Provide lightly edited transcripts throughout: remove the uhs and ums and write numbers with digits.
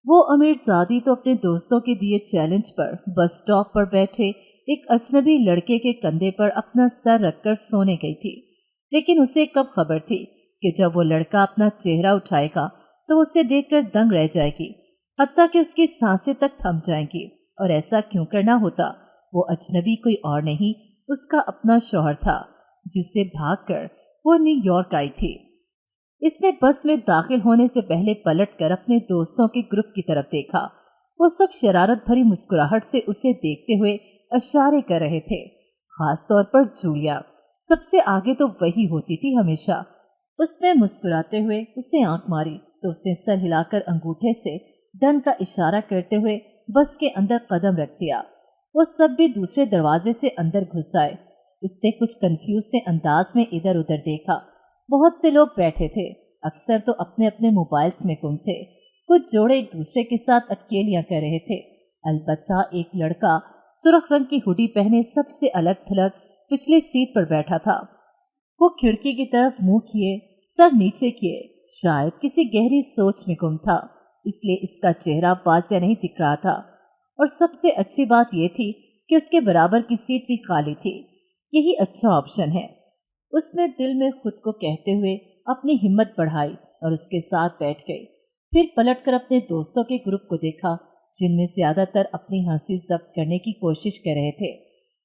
وہ امیر ज़ादी तो अपने दोस्तों के दिए चैलेंज पर बस स्टॉप पर बैठे एक अजनबी लड़के के कंधे पर अपना सर रखकर सोने गई थी। लेकिन उसे कब खबर थी कि जब वो लड़का अपना चेहरा उठाएगा तो वो उसे देखकर दंग रह जाएगी, हत्ता कि उसकी सांसें तक थम जाएंगी। और ऐसा क्यों करना होता? वो अजनबी कोई और नहीं, उसका अपना शौहर था, जिससे भागकर वो न्यूयॉर्क आई थी। इसने बस में दाखिल होने से पहले पलटकर अपने दोस्तों के ग्रुप की तरफ देखा। वो सब शरारत भरी मुस्कुराहट से उसे देखते हुए इशारे कर रहे थे। खास तौर पर जूलिया, सबसे आगे तो वही होती थी हमेशा। उसने मुस्कुराते हुए उसे आंख मारी तो उसने सर हिलाकर अंगूठे से डन का इशारा करते हुए बस के अंदर कदम रख दिया। वो सब भी दूसरे दरवाजे से अंदर घुस आए। इसने कुछ कंफ्यूज से अंदाज में इधर उधर देखा। बहुत से लोग बैठे थे, अक्सर तो अपने अपने मोबाइल्स में गुम थे। कुछ जोड़े एक दूसरे के साथ अटकेलियां कर रहे थे। अलबत्ता एक लड़का सुर्ख रंग की हुडी पहने सबसे अलग थलग पिछली सीट पर बैठा था। वो खिड़की की तरफ मुंह किए, सर नीचे किए, शायद किसी गहरी सोच में गुम था, इसलिए इसका चेहरा वाज़ेह नहीं दिख रहा था। और सबसे अच्छी बात यह थी कि उसके बराबर की सीट भी खाली थी। यही अच्छा ऑप्शन है, उसने दिल में खुद को कहते हुए अपनी हिम्मत बढ़ाई और उसके साथ बैठ गई। फिर पलटकर अपने दोस्तों के ग्रुप को देखा, जिनमें ज़्यादातर अपनी हंसी जब्त करने की कोशिश कर रहे थे।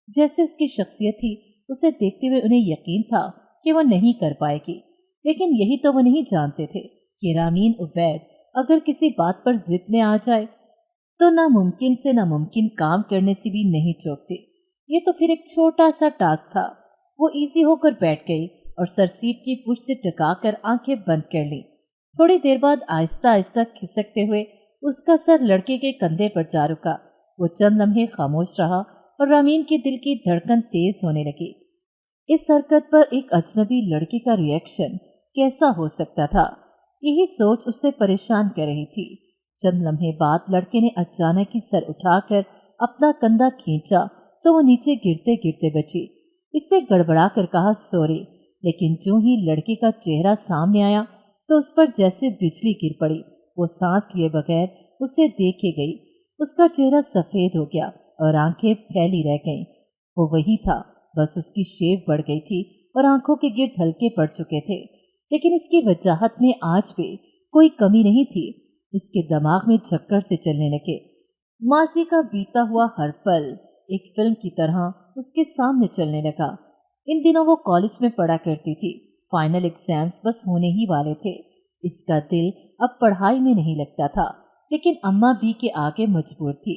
जैसे उसकी शख्सियत थी, उसे देखते हुए उन्हें यकीन था कि वह नहीं कर पाएगी। लेकिन यही तो वह नहीं जानते थे कि रामीन उबैद अगर किसी बात पर जिद में आ जाए तो नामुमकिन से नामुमकिन काम करने से भी नहीं चूकती। ये तो फिर एक छोटा सा टास्क था। वो इजी होकर बैठ गई और सर सीट की पुश से टकाकर आंखें बंद कर ली। थोड़ी देर बाद आहिस्ता आहिस्ता खिसकते हुए उसका सर लड़के के कंधे पर जा रुका। वो चंद लम्हे खामोश रहा और रामीन के दिल की धड़कन तेज होने लगी। इस हरकत पर एक अजनबी लड़के का रिएक्शन कैसा हो सकता था, यही सोच उसे परेशान कर रही थी। चंद लम्हे बाद लड़के ने अचानक ही सर उठाकर अपना कंधा खींचा तो वो नीचे गिरते गिरते बची। इसने गड़बड़ा कर कहा सॉरी, लेकिन जो ही लड़के का चेहरा सामने आया तो उस पर जैसे बिजली गिर पड़ी। वो सांस लिए बगैर उसे देखे गई। उसका चेहरा सफ़ेद हो गया और आंखें फैली रह गईं। वो वही था, बस उसकी शेव बढ़ गई थी और आंखों के गिर्द हल्के पड़ चुके थे। लेकिन इसकी वजाहत में आज भी कोई कमी नहीं थी। इसके दिमाग में झक्कर से चलने लगे। मासी का बीता हुआ हर पल एक फिल्म की तरह उसके सामने चलने लगा। इन दिनों वो कॉलेज में पढ़ा करती थी। फाइनल एग्जाम्स बस होने ही वाले थे। इसका दिल अब पढ़ाई में नहीं लगता था, लेकिन अम्मा बी के आगे मजबूर थी।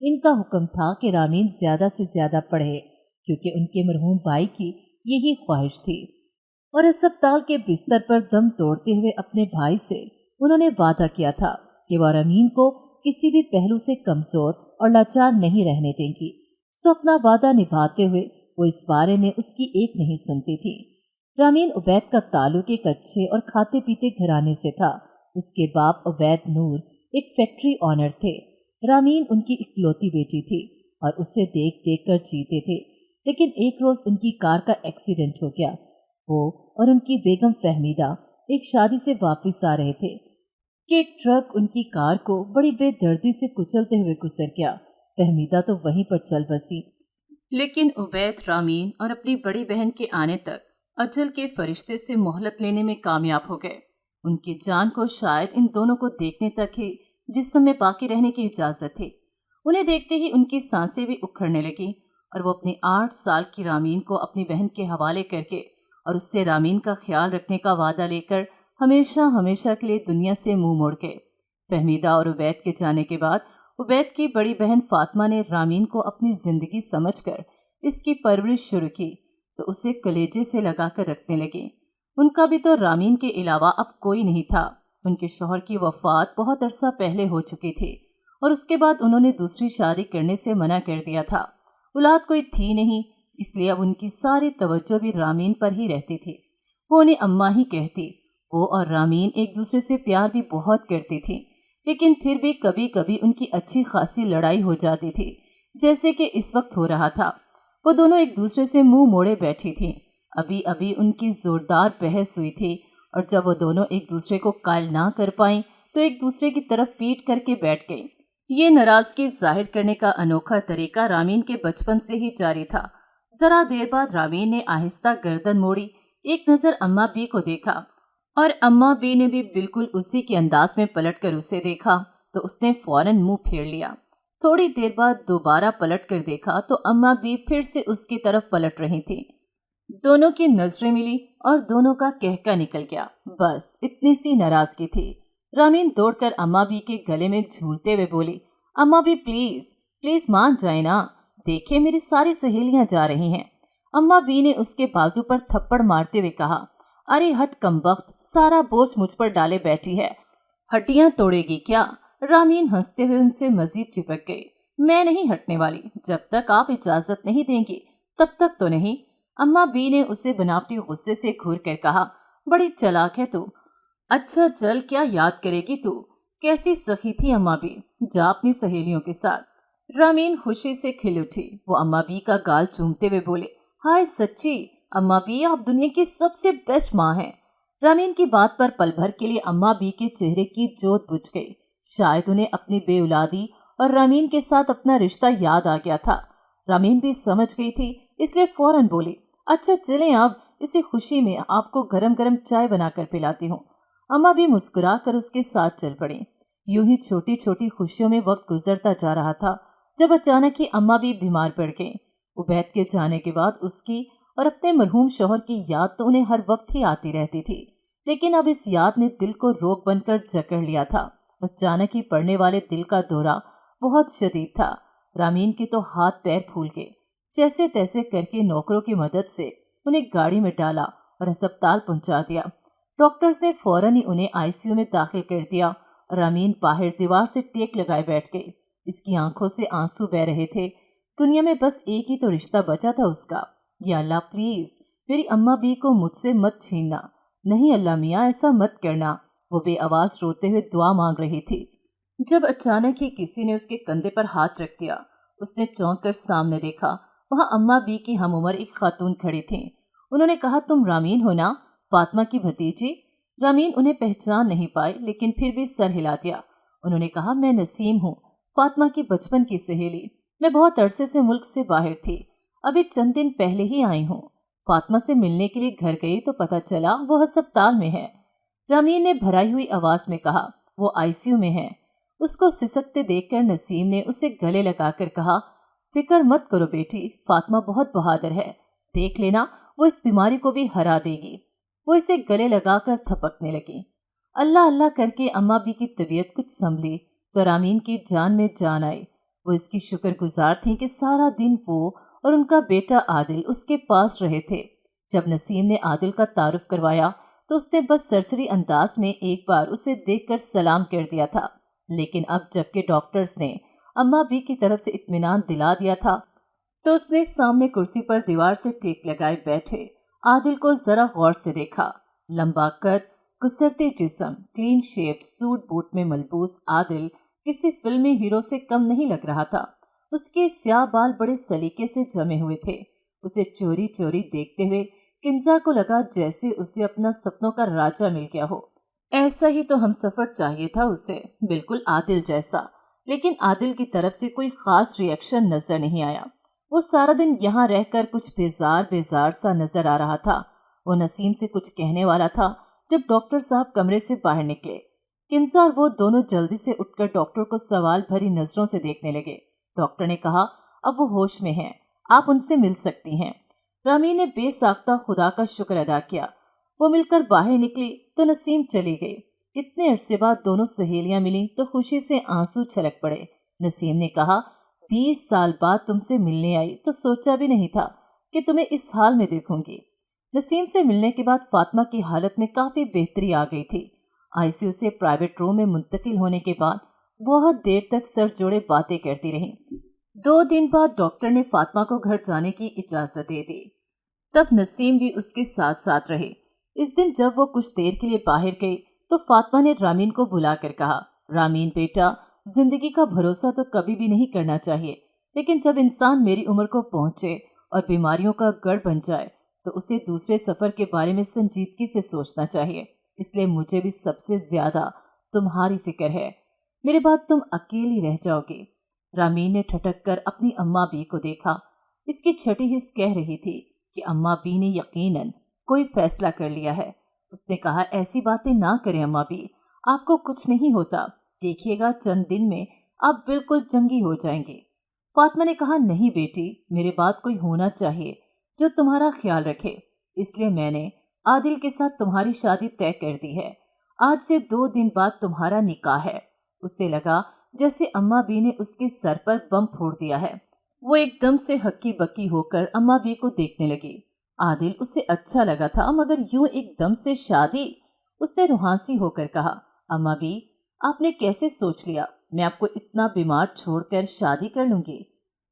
इनका हुक्म था कि रामीन ज़्यादा से ज़्यादा पढ़े, क्योंकि उनके मरहूम भाई की यही ख्वाहिश थी। और अस्पताल के बिस्तर पर दम तोड़ते हुए अपने भाई से उन्होंने वादा किया था कि वह रामीन को किसी भी पहलू से कमज़ोर और लाचार नहीं रहने देंगी। सो अपना वादा निभाते हुए वो इस बारे में उसकी एक नहीं सुनती थी। रामीन उबैद का ताल्लुक एक अच्छे और खाते पीते घराने से था। उसके बाप उबैद नूर एक फैक्ट्री ऑनर थे। रामीन उनकी इकलौती बेटी थी और उसे देख देख कर जीते थे। लेकिन एक रोज़ उनकी कार का एक्सीडेंट हो गया। वो और उनकी बेगम फहमीदा एक शादी से वापस आ रहे थे कि एक ट्रक उनकी कार को बड़ी बेदर्दी से कुचलते हुए गुजर गया। फहमीदा तो वहीं पर चल बसी, लेकिन उबैद रामीन और अपनी बड़ी बहन के आने तक अजल के फरिश्ते से मोहलत लेने में कामयाब हो गए। उनकी जान को शायद इन दोनों को देखने तक ही जिस समय बाकी रहने की इजाज़त थी। उन्हें देखते ही उनकी सांसें भी उखड़ने लगीं और वो अपनी 8 साल की रामीन को अपनी बहन के हवाले करके और उससे रामीन का ख्याल रखने का वादा लेकर हमेशा हमेशा के लिए दुनिया से मुंह मोड़ गए। फहमीदा और उबैद के जाने के बाद उबैद की बड़ी बहन फातिमा ने रामीन को अपनी ज़िंदगी समझकर इसकी परवरिश शुरू की तो उसे कलेजे से लगाकर रखने लगे। उनका भी तो रामीन के अलावा अब कोई नहीं था। उनके शौहर की वफ़ात बहुत अरसा पहले हो चुकी थी और उसके बाद उन्होंने दूसरी शादी करने से मना कर दिया था। औलाद कोई थी नहीं, इसलिए अब उनकी सारी तवज्जो भी रामीन पर ही रहती थी। वो उन्हें अम्मा ही कहती। वो और रामीन एक दूसरे से प्यार भी बहुत करती थी, लेकिन फिर भी कभी कभी उनकी अच्छी खासी लड़ाई हो जाती थी, जैसे कि इस वक्त हो रहा था। वो दोनों एक दूसरे से मुंह मोड़े बैठी थीं। अभी अभी उनकी ज़ोरदार बहस हुई थी और जब वो दोनों एक दूसरे को कायल ना कर पाईं तो एक दूसरे की तरफ पीट करके बैठ गई। ये नाराजगी जाहिर करने का अनोखा तरीका रामीन के बचपन से ही जारी था। जरा देर बाद रामीन ने आहिस्ता गर्दन मोड़ी, एक नजर अम्मा बी को देखा और अम्मा बी ने भी बिल्कुल उसी के अंदाज में पलटकर उसे देखा तो उसने फौरन मुंह फेर लिया। थोड़ी देर बाद दोबारा पलट कर देखा तो अम्मा बी फिर से उसकी तरफ पलट रही थी। दोनों की नजरें मिली और दोनों का कहका निकल गया। बस इतनी सी नाराजगी थी। रामीन दौड़कर अम्मा बी के गले में झूलते हुए बोली, अम्मा बी प्लीज प्लीज मान जाए ना, देखे मेरी सारी सहेलियां जा रही हैं। अम्मा बी ने उसके बाजू पर थप्पड़ मारते हुए कहा, अरे हट कमबख्त, सारा बोझ मुझ पर डाले बैठी है, हड्डियां तोड़ेगी क्या? रामीन हंसते हुए उनसे मजीद चिपक गई। मैं नहीं हटने वाली, जब तक आप इजाजत नहीं देंगी तब तक तो नहीं। अम्मा बी ने उसे बनावटी गुस्से से घूर कर कहा, बड़ी चालाक है तू। अच्छा चल, क्या याद करेगी तू? कैसी सखी थी अम्मा बी, जा अपनी सहेलियों के साथ। रामीन खुशी से खिल उठी। वो अम्मा बी का गाल चूमते हुए बोले, हाय सच्ची अम्मा बी, आप दुनिया की सबसे बेस्ट माँ हैं। रामीन की बात पर पल भर के लिए अम्मा बी के चेहरे की जोत बुझ गई। शायद उन्हें अपनी बेऔलादी और रामीन के साथ अपना रिश्ता याद आ गया था। रामीन भी समझ गई थी, इसलिए फौरन बोली, अच्छा चलें, अब इसी खुशी में आपको गरम गरम चाय बनाकर पिलाती हूँ। अम्मा भी मुस्कुरा कर उसके साथ चल पड़ी। यूं ही छोटी छोटी खुशियों में वक्त गुजरता जा रहा था जब अचानक ही अम्मा भी बीमार पड़ गई। उबैद के जाने के बाद उसकी और अपने मरहूम शौहर की याद तो उन्हें हर वक्त ही आती रहती थी, लेकिन अब इस याद ने दिल को रोग बनकर जकड़ लिया था। अचानक ही पड़ने वाले दिल का दौरा बहुत शदीद था। रामीन के तो हाथ पैर फूल गए। जैसे तैसे करके नौकरों की मदद से उन्हें गाड़ी में डाला और अस्पताल पहुंचा दिया। डॉक्टर्स ने फौरन ही उन्हें आईसीयू में दाखिल कर दिया। रामीन बाहर दीवार से टेक लगाए बैठ गई। इसकी आंखों से आंसू बह रहे थे। दुनिया में बस एक ही तो रिश्ता बचा था उसका। या अल्लाह प्लीज मेरी अम्मा बी को मुझसे मत छीनना। नहीं अल्लाह मियाँ, ऐसा मत करना। वो बेआवाज रोते हुए दुआ मांग रही थी जब अचानक ही किसी ने उसके कंधे पर हाथ रख दिया। उसने चौंक कर सामने देखा। वहां अम्मा बी की हम उम्र एक खातून खड़ी थी। उन्होंने कहा, तुम रामीन हो ना, फातिमा की भतीजी? रामीन उन्हें पहचान नहीं पाई, लेकिन फिर भी सर हिला दिया। उन्होंने कहा, मैं नसीम हूँ, फातिमा की बचपन की सहेली। मैं बहुत अरसे से मुल्क से बाहर थी, अभी चंद दिन पहले ही आई हूँ। फातिमा से मिलने के लिए घर गई तो पता चला वो अस्पताल में है। रामीन ने भराई हुई आवाज में कहा, वो आईसीयू में है। उसको सिसकते देखकर नसीम ने उसे गले लगाकर कहा, फिक्र मत करो बेटी, फातिमा बहुत बहादुर है, देख लेना वो इस बीमारी को भी हरा देगी। वो इसे गले लगाकर थपकने लगी। अल्लाह अल्लाह करके अम्मा बी की तबीयत कुछ संभली तो रामीन की जान में जान आई। वो इसकी शुक्रगुजार थी कि सारा दिन वो और उनका बेटा आदिल उसके पास रहे थे। जब नसीम ने आदिल का तारुफ करवाया तो उसने बस सरसरी अंदाज में एक बार उसे देखकर सलाम कर दिया था, लेकिन अब जबकि डॉक्टर्स ने अम्मा बी की तरफ से इत्मीनान दिला दिया था तो उसने सामने कुर्सी पर दीवार से टेक लगाए बैठे आदिल को जरा गौर से देखा। लंबा कद, गुस्सरते जिस्म, क्लीन शेव्ड सूट बूट में मलबूस आदिल किसी फिल्मी हीरो से कम नहीं लग रहा था। उसके स्याह बाल बड़े सलीके से जमे हुए थे। उसे चोरी चोरी देखते हुए किंजा को लगा जैसे उसे अपना सपनों का राजा मिल गया हो। ऐसा ही तो हम सफर चाहिए था उसे, बिल्कुल आदिल जैसा। लेकिन आदिल की तरफ से कोई खास रिएक्शन नजर नहीं आया। वो सारा दिन यहाँ रहकर कुछ बेजार बेजार सा नजर आ रहा था। वो नसीम से कुछ कहने वाला था जब डॉक्टर साहब कमरे से बाहर निकले। किंजा और वो दोनों जल्दी से उठकर डॉक्टर को सवाल भरी नजरों से देखने लगे। डॉक्टर ने कहा, अब वो होश में हैं, आप उनसे मिल सकती हैं। रामी ने बेसाख्ता खुदा का शुक्र अदा किया। वो मिलकर बाहर निकली तो नसीम चली गई। इतने अरसे बाद दोनों सहेलियां मिली तो खुशी से आंसू छलक पड़े। नसीम ने कहा, 20 साल बाद तुमसे मिलने आई तो सोचा भी नहीं था कि तुम्हें इस हाल में देखूंगी। नसीम से मिलने के बाद फातिमा की हालत में काफी बेहतरी आ गई थी। आईसीयू से प्राइवेट रूम में मुंतकिल होने के बाद बहुत देर तक सर जोड़े बातें करती रही। 2 दिन बाद डॉक्टर ने फातिमा को घर जाने की इजाजत दे दी। तब नसीम भी उसके साथ साथ रहे। इस दिन जब वो कुछ देर के लिए बाहर गई तो फातिमा ने रामीन को बुलाकर कहा, रामीन बेटा, जिंदगी का भरोसा तो कभी भी नहीं करना चाहिए, लेकिन जब इंसान मेरी उम्र को पहुंचे और बीमारियों का गढ़ बन जाए तो उसे दूसरे सफर के बारे में संजीदगी से सोचना चाहिए। इसलिए मुझे भी सबसे ज्यादा तुम्हारी फिक्र है, मेरे बाद तुम अकेली रह जाओगी। रामीन ने ठटक कर अपनी अम्मा बी को देखा। इसकी छठी हिस्स कह रही थी कि अम्मा बी ने यकीनन कोई फैसला कर लिया है। उसने कहा, ऐसी बातें ना करें अम्मा बी, आपको कुछ नहीं होता, देखिएगा चंद दिन में आप बिल्कुल जंगी हो जाएंगे। फातिमा ने कहा, नहीं बेटी, मेरे बाद कोई होना चाहिए जो तुम्हारा ख्याल रखे, इसलिए मैंने आदिल के साथ तुम्हारी शादी तय कर दी है। आज से 2 दिन बाद तुम्हारा निकाह है। उसे लगा जैसे अम्मा बी ने उसके सर पर बम फोड़ दिया है। वो एकदम से हक्की बक्की होकर अम्मा बी को देखने लगी। आदिल उसे अच्छा लगा था, मगर यूं एकदम से शादी? उसने रुहासी होकर कहा, अम्मा बी, आपने कैसे सोच लिया मैं आपको इतना बीमार छोड़कर शादी कर लूंगी?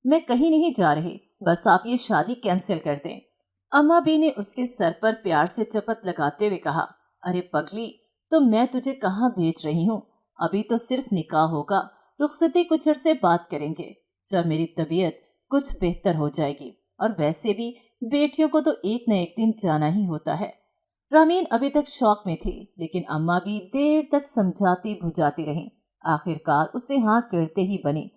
मैं कहीं नहीं जा रही, बस आप ये शादी कैंसिल कर दें। अम्मा बी ने उसके सर पर प्यार से चपत लगाते हुए कहा, अरे पगली, तो मैं तुझे कहाँ भेज रही हूँ? अभी तो सिर्फ निकाह होगा, रुखसती कुछ अरसे बात करेंगे, जब मेरी तबीयत कुछ बेहतर हो जाएगी। और वैसे भी बेटियों को तो एक न एक दिन जाना ही होता है। रामीन अभी तक शौक में थी, लेकिन अम्मा भी देर तक समझाती बुझाती रही। आखिरकार उसे हाँ करते ही बनी।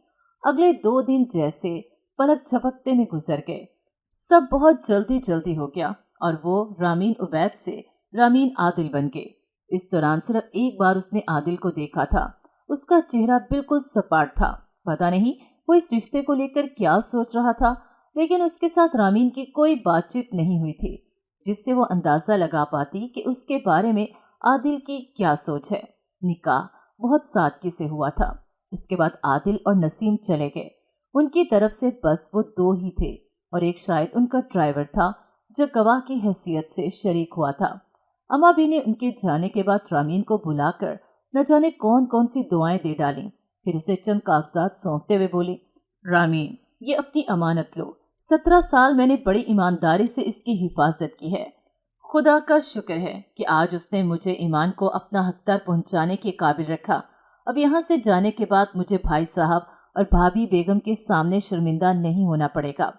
अगले 2 दिन जैसे पलक झपकते में गुजर गए। सब बहुत जल्दी जल्दी हो गया और वो रामीन उबैद से रामीन आदिल बन गए। इस दौरान सिर्फ एक बार उसने आदिल को देखा था। उसका चेहरा बिल्कुल सपाट था। पता नहीं वो इस रिश्ते को लेकर क्या सोच रहा था, लेकिन उसके साथ रामीन की कोई बातचीत नहीं हुई थी जिससे वो अंदाजा लगा पाती कि उसके बारे में आदिल की क्या सोच है। निकाह बहुत सादगी से हुआ था। इसके बाद आदिल और नसीम चले गए। उनकी तरफ से बस वो 2 ही थे और एक शायद उनका ड्राइवर था जो गवाह की हैसियत से शरीक हुआ था। अम्मा बी ने उनके जाने के बाद रामीन को बुलाकर न जाने कौन कौन सी दुआएं दे डाली। फिर उसे चंद कागजात सौंपते हुए बोली, रामीन, ये अपनी अमानत लो। 17 साल मैंने बड़ी ईमानदारी से इसकी हिफाजत की है। खुदा का शुक्र है कि आज उसने मुझे ईमान को अपना हकदार पहुंचाने के काबिल रखा। अब यहाँ से जाने के बाद मुझे भाई साहब और भाभी बेगम के सामने शर्मिंदा नहीं होना पड़ेगा।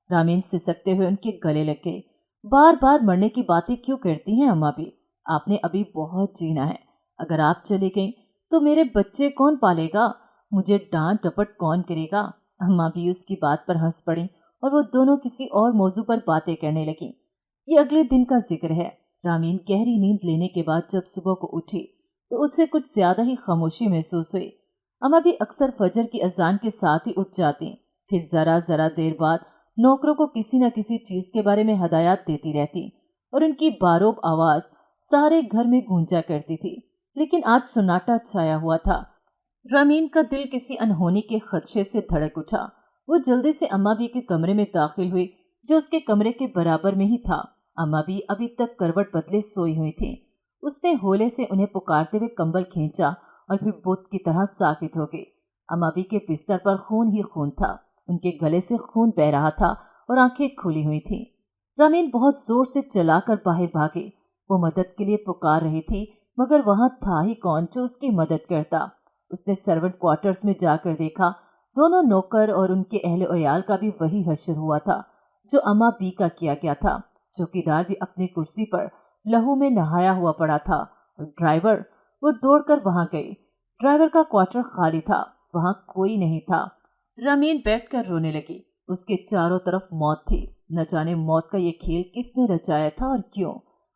रामीन सिसकते हुए उनके गले लग गए। बार बार मरने की बातें क्यों करती हैं अम्मा भी? आपने अभी बहुत जीना है। अगर आप चली गई तो मेरे बच्चे कौन पालेगा? मुझे डांट डपट कौन करेगा? अम्मा भी उसकी बात पर हंस पड़ी और वो दोनों किसी और मौजू पर बातें करने लगी। ये अगले दिन का जिक्र है। रामीन गहरी नींद लेने के बाद जब सुबह को उठी तो उसे कुछ ज्यादा ही खामोशी महसूस हुई। अम्मा भी अक्सर फजर की अजान के साथ ही उठ जाती, फिर जरा जरा देर बाद नौकरों को किसी न किसी चीज के बारे में हदायत देती रहती और उनकी बारोब आवाज सारे घर में गूंजा करती थी। लेकिन आज सन्नाटा छाया हुआ था। रामीन का दिल किसी अनहोनी के खदशे से धड़क उठा। वो जल्दी से अम्मा बी के कमरे में दाखिल हुई जो उसके कमरे के बराबर में ही था। अम्मा बी अभी तक करवट बदले सोई हुई थी। उसने होले से उन्हें पुकारते हुए कंबल खींचा और फिर बुत की तरह साकित हो गई। अम्मा बी के बिस्तर पर खून ही खून था। उनके गले से खून बह रहा था और आंखें खुली हुई थी। रामीन बहुत जोर से चलाकर बाहर भागी। वो मदद के लिए पुकार रही थी, मगर वहां था ही कौन जो उसकी मदद करता। उसने सर्वेंट क्वार्टर्स में जाकर देखा। दोनों नौकर और उनके अहले अयाल का भी वही हश्र हुआ था जो अम्मा बी का किया गया था। चौकीदार भी अपनी कुर्सी पर लहू में नहाया हुआ पड़ा था। और ड्राइवर, वो दौड़कर वहां गई। ड्राइवर का क्वार्टर खाली था, वहां कोई नहीं था। रामीन बैठकर रोने लगी। उसके चारों तरफ मौत थी। न जाने मौत का ये खेल किसने रचाया था और क्यों।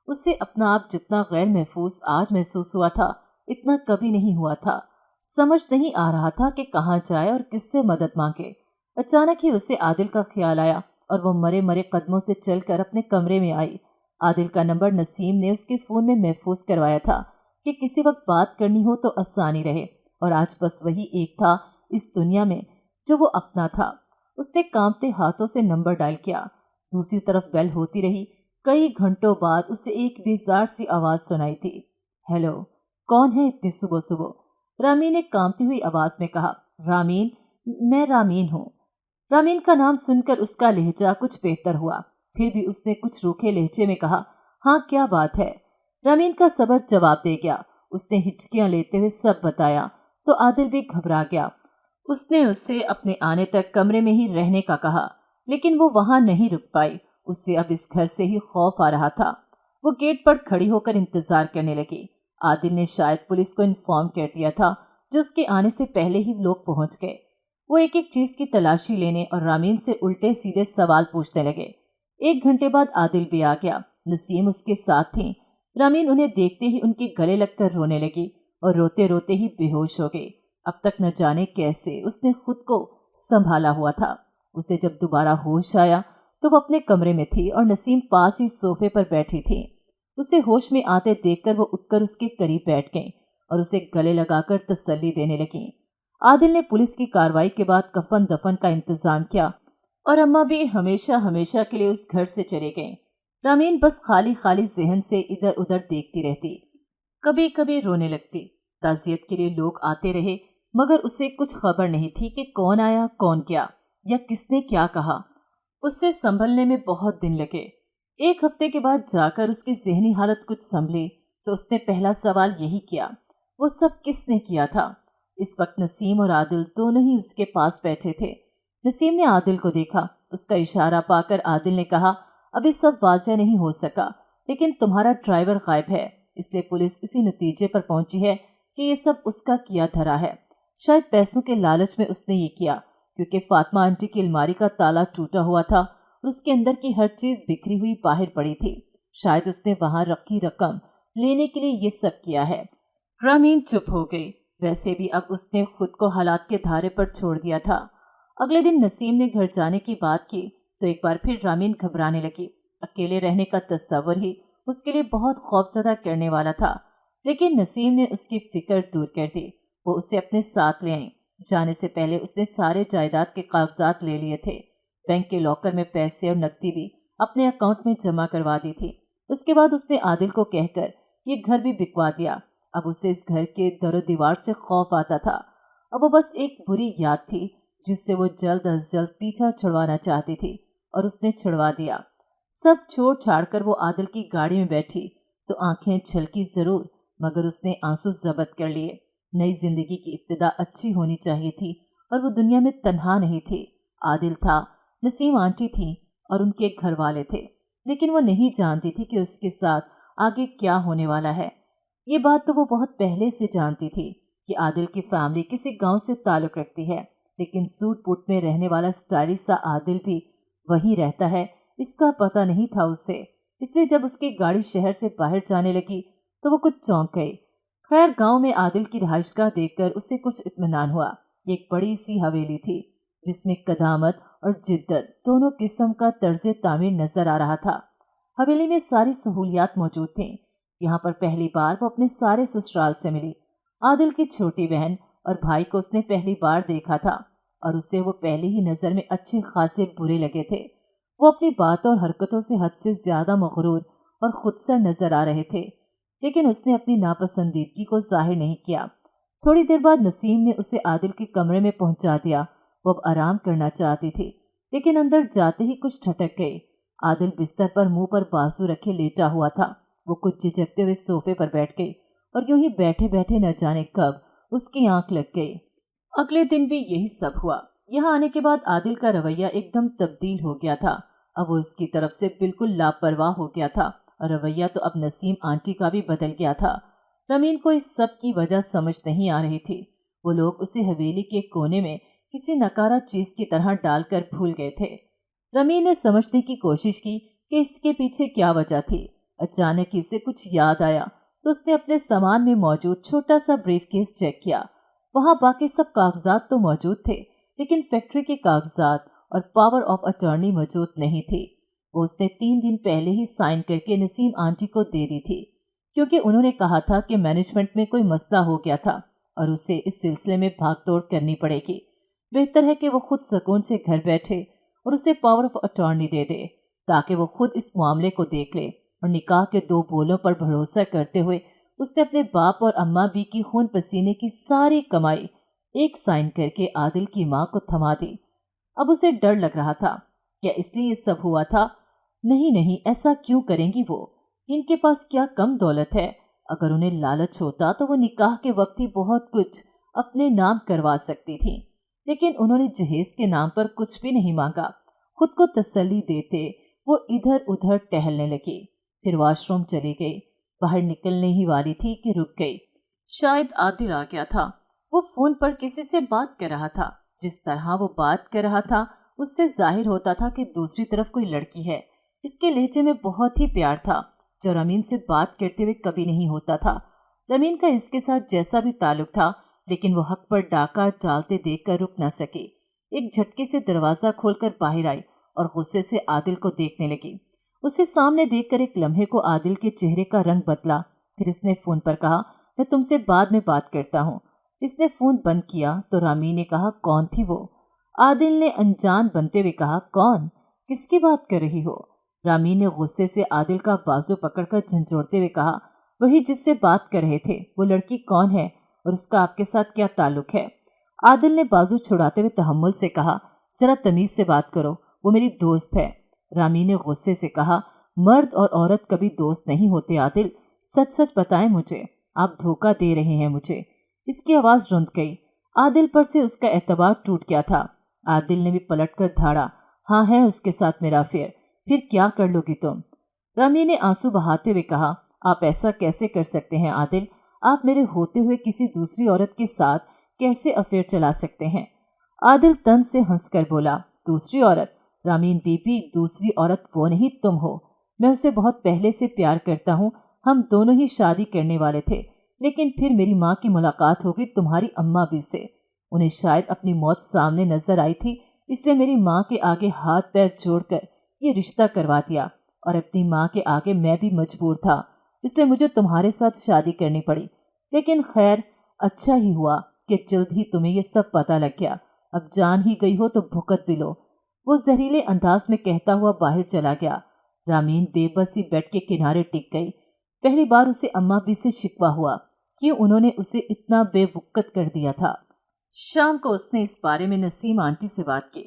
उसे अपना आप जितना गैर महफूज आज महसूस हुआ था, इतना कभी नहीं हुआ था। समझ नहीं आ रहा था कि कहाँ जाए और किससे मदद मांगे। अचानक ही उसे आदिल का ख्याल आया और वो मरे मरे कदमों से चलकर अपने कमरे में आई। आदिल का नंबर नसीम ने उसके फ़ोन में महफूज करवाया था कि किसी वक्त बात करनी हो तो आसानी रहे, और आज बस वही एक था इस दुनिया में जो वो अपना था। उसने कांपते हाथों से नंबर डायल किया। दूसरी तरफ बेल होती रही। कई घंटों बाद उसे एक बेजार सी आवाज़ सुनाई थी। हेलो, कौन है इतनी सुबह सुबह? रामीन ने कांपती हुई आवाज में कहा। रामीन, मैं रामीन हूँ। रामीन का नाम सुनकर उसका लहजा कुछ बेहतर हुआ। फिर भी उसने कुछ रूखे लहजे में कहा, हाँ क्या बात है? रामीन का सब्र जवाब दे गया। उसने हिचकियां लेते हुए सब बताया तो आदिल भी घबरा गया। उसने उससे अपने आने तक कमरे में ही रहने का कहा, लेकिन वो वहां नहीं रुक पाई। उससे अब इस घर से ही खौफ आ रहा था। वो गेट पर खड़ी होकर इंतजार करने लगी। आदिल ने शायद पुलिस को इन्फॉर्म कर दिया था, जो उसके आने से पहले ही लोग पहुंच गए। वो एक एक चीज की तलाशी लेने और रामीन से उल्टे सीधे सवाल पूछने लगे। 1 घंटे बाद आदिल भी आ गया। नसीम उसके साथ थी। रामीन उन्हें देखते ही उनके गले लगकर रोने लगी और रोते रोते ही बेहोश हो गई। अब तक न जाने कैसे उसने खुद को संभाला हुआ था। उसे जब दोबारा होश आया तो वो अपने कमरे में थी और नसीम पास ही सोफे पर बैठी थी। उसे होश में आते देखकर वो उठकर उसके करीब बैठ गई और उसे गले लगाकर तसल्ली देने लगी। आदिल ने पुलिस की कार्रवाई के बाद कफन दफन का इंतजाम किया और अम्मा भी हमेशा हमेशा के लिए उस घर से चले गईं। रामीन बस खाली खाली जहन से इधर उधर देखती रहती, कभी कभी रोने लगती। ताज़ियत के लिए लोग आते रहे मगर उसे कुछ खबर नहीं थी कि कौन आया, कौन गया या किसने क्या कहा। उससे संभलने में बहुत दिन लगे। 1 हफ्ते के बाद जाकर उसकी जहनी हालत कुछ संभली तो उसने पहला सवाल यही किया, वो सब किसने किया था। इस वक्त नसीम और आदिल दोनों ही उसके पास बैठे थे। नसीम ने आदिल को देखा। उसका इशारा पाकर आदिल ने कहा, अभी सब वाज़ेह नहीं हो सका, लेकिन तुम्हारा ड्राइवर गायब है, इसलिए पुलिस इसी नतीजे पर पहुंची है कि ये सब उसका किया धरा है। शायद पैसों के लालच में उसने ये किया, क्योंकि फातिमा आंटी की अलमारी का ताला टूटा हुआ था और उसके अंदर की हर चीज बिखरी हुई बाहर पड़ी थी। शायद उसने वहां रखी रकम लेने के लिए ये सब किया है। रामीन चुप हो गई। वैसे भी अब उसने खुद को हालात के धारे पर छोड़ दिया था। अगले दिन नसीम ने घर जाने की बात की तो एक बार फिर रामीन घबराने लगी। अकेले रहने का तस्वर ही उसके लिए बहुत खौफजदा करने वाला था, लेकिन नसीम ने उसकी फिक्र दूर कर दी। वो उसे अपने साथ ले आई। जाने से पहले उसने सारे जायदाद के कागजात ले लिए थे। बैंक के लॉकर में पैसे और नकदी भी अपने अकाउंट में जमा करवा दी थी। उसके बाद उसने आदिल को कहकर ये घर भी बिकवा दिया। अब उसे इस घर के दरो दीवार से खौफ आता था। अब वो बस एक बुरी याद थी जिससे वो जल्द अज जल्द पीछा छुड़वाना चाहती थी, और उसने छुड़वा दिया। सब छोड़ छाड़ कर वो आदिल की गाड़ी में बैठी तो आंखें छलकी जरूर, मगर उसने आंसू जब्त कर लिए। नई जिंदगी की इब्तिदा अच्छी होनी चाहिए थी और वो दुनिया में तन्हा नहीं थी। आदिल था, नसीम आंटी थी और उनके घर वाले थे, लेकिन वो नहीं जानती थी कि उसके साथ आगे क्या होने वाला है। ये बात तो वो बहुत पहले से जानती थी कि आदिल की फैमिली किसी गांव से ताल्लुक रखती है, लेकिन सूट बूट में रहने वाला स्टाइलिश सा आदिल भी वहीं रहता है, इसका पता नहीं था उसे। इसलिए जब उसकी गाड़ी शहर से बाहर जाने लगी तो वो कुछ चौंक गई। खैर, गांव में आदिल की रिहाइशगाह देखकर उसे कुछ इत्मीनान हुआ। एक बड़ी सी हवेली थी जिसमें कदामत और जिद्दत दोनों किस्म का तर्ज तामीर नजर आ रहा था। हवेली में सारी सहूलियात मौजूद थीं। यहाँ पर पहली बार वो अपने सारे ससुराल से मिली। आदिल की छोटी बहन और भाई को उसने पहली बार देखा था और उससे वो पहली ही नज़र में अच्छे खासे बुरे लगे थे। वो अपनी बातों और हरकतों से हद से ज्यादा मगरूर और खुदसर नजर आ रहे थे, लेकिन उसने अपनी नापसंदीदगी को जाहिर नहीं किया। थोड़ी देर बाद नसीम ने उसे आदिल के कमरे में पहुंचा दिया। वो अब आराम करना चाहती थी, लेकिन अंदर जाते ही कुछ ठटक गई। आदिल बिस्तर पर मुंह पर बाजू रखे लेटा हुआ था। वो कुछ झिझकते हुए सोफे पर बैठ गई और यूं ही बैठे बैठे न जाने कब उसकी आंख लग गई। अगले दिन भी यही सब हुआ। यहाँ आने के बाद आदिल का रवैया एकदम तब्दील हो गया था। अब वो इसकी तरफ से बिल्कुल लापरवाह हो गया था और रवैया तो अब नसीम आंटी का भी बदल गया था। रमीन को इस सब की वजह समझ नहीं आ रही थी। वो लोग उसे हवेली के कोने में किसी नकारा चीज की तरह डालकर भूल गए थे। रमीन ने समझने की कोशिश की कि इसके पीछे क्या वजह थी। अचानक ही उसे कुछ याद आया तो उसने अपने सामान में मौजूद छोटा सा ब्रीफकेस चेक किया। वहाँ बाकी सब कागजात तो मौजूद थे, लेकिन फैक्ट्री के कागजात और पावर ऑफ अटॉर्नी मौजूद नहीं थी। वो उसने 3 दिन पहले ही साइन करके नसीम आंटी को दे दी थी, क्योंकि उन्होंने कहा था कि मैनेजमेंट में कोई मसला हो गया था और उसे इस सिलसिले में भागदौड़ करनी पड़ेगी। बेहतर है कि वो खुद सुकून से घर बैठे और उसे पावर ऑफ अटॉर्नी दे दे, ताकि वो खुद इस मामले को देख ले। और निकाह के 2 बोलों पर भरोसा करते हुए उसने अपने बाप और अम्मा भी की खून पसीने की सारी कमाई एक साइन करके आदिल की माँ को थमा दी। अब उसे डर लग रहा था, क्या इसलिए ये सब हुआ था? नहीं, ऐसा क्यों करेंगी वो? इनके पास क्या कम दौलत है? अगर उन्हें लालच होता तो वो निकाह के वक्त ही बहुत कुछ अपने नाम करवा सकती थी, लेकिन उन्होंने जहेज के नाम पर कुछ भी नहीं मांगा। खुद को तसल्ली देते वो इधर उधर टहलने लगी, फिर वॉशरूम चली गई। बाहर निकलने ही वाली थी कि रुक गई। शायद आदिल आ गया था। वो फोन पर किसी से बात कर रहा था। जिस तरह वो बात कर रहा था उससे जाहिर होता था कि दूसरी तरफ कोई लड़की है। इसके लहजे में बहुत ही प्यार था जो रमीन से बात करते हुए कभी नहीं होता था। रमीन का इसके साथ जैसा भी ताल्लुक था, लेकिन वो हक पर डाका डालते देखकर रुक न सकी। एक झटके से दरवाजा खोलकर बाहर आई और गुस्से से आदिल को देखने लगी। उसे सामने देखकर एक लम्हे को आदिल के चेहरे का रंग बदला। फिर इसने फोन पर कहा, मैं तुमसे बाद में बात करता हूँ। इसने फोन बंद किया तो रामी ने कहा, कौन थी वो? आदिल ने अनजान बनते हुए कहा, कौन? किसकी बात कर रही हो? रामी ने गुस्से से आदिल का बाजू पकड़कर झंझोड़ते हुए कहा, वही जिससे बात कर रहे थे। वो लड़की कौन है और उसका आपके साथ क्या ताल्लुक है? आदिल ने बाजू छुड़ाते हुए तहम्मुल से कहा, जरा तमीज से बात करो, वो मेरी दोस्त है। रामी ने गुस्से से कहा, मर्द और औरत कभी दोस्त नहीं होते आदिल, सच सच बताएं मुझे, आप धोखा दे रहे हैं मुझे। इसकी आवाज रुंध गई। आदिल पर से उसका एतबार टूट गया था। आदिल ने भी पलटकर धाड़ा, हाँ है उसके साथ मेरा अफेयर, फिर क्या कर लोगी तुम? रामी ने आंसू बहाते हुए कहा, आप ऐसा कैसे कर सकते हैं आदिल? आप मेरे होते हुए किसी दूसरी औरत के साथ कैसे अफेयर चला सकते हैं? आदिल तन से हंसकर बोला, दूसरी औरत? रामीन बीबी, दूसरी औरत वो नहीं तुम हो। मैं उसे बहुत पहले से प्यार करता हूँ। हम दोनों ही शादी करने वाले थे, लेकिन फिर मेरी माँ की मुलाकात हो गई तुम्हारी अम्मा भी से। उन्हें शायद अपनी मौत सामने नजर आई थी, इसलिए मेरी माँ के आगे हाथ पैर जोड़कर ये रिश्ता करवा दिया, और अपनी माँ के आगे मैं भी मजबूर था, इसलिए मुझे तुम्हारे साथ शादी करनी पड़ी। लेकिन खैर, अच्छा ही हुआ कि जल्द ही तुम्हें ये सब पता लग गया। अब जान ही गई हो तो भुगत भी लो। वो जहरीले अंदाज में कहता हुआ बाहर चला गया। रामीन बेबसी बेड के किनारे टिक गई। पहली बार उसे अम्मा भी से शिकवा हुआ कि उन्होंने उसे इतना बेवुक्कत कर दिया था। शाम को उसने इस बारे में नसीम आंटी से बात की।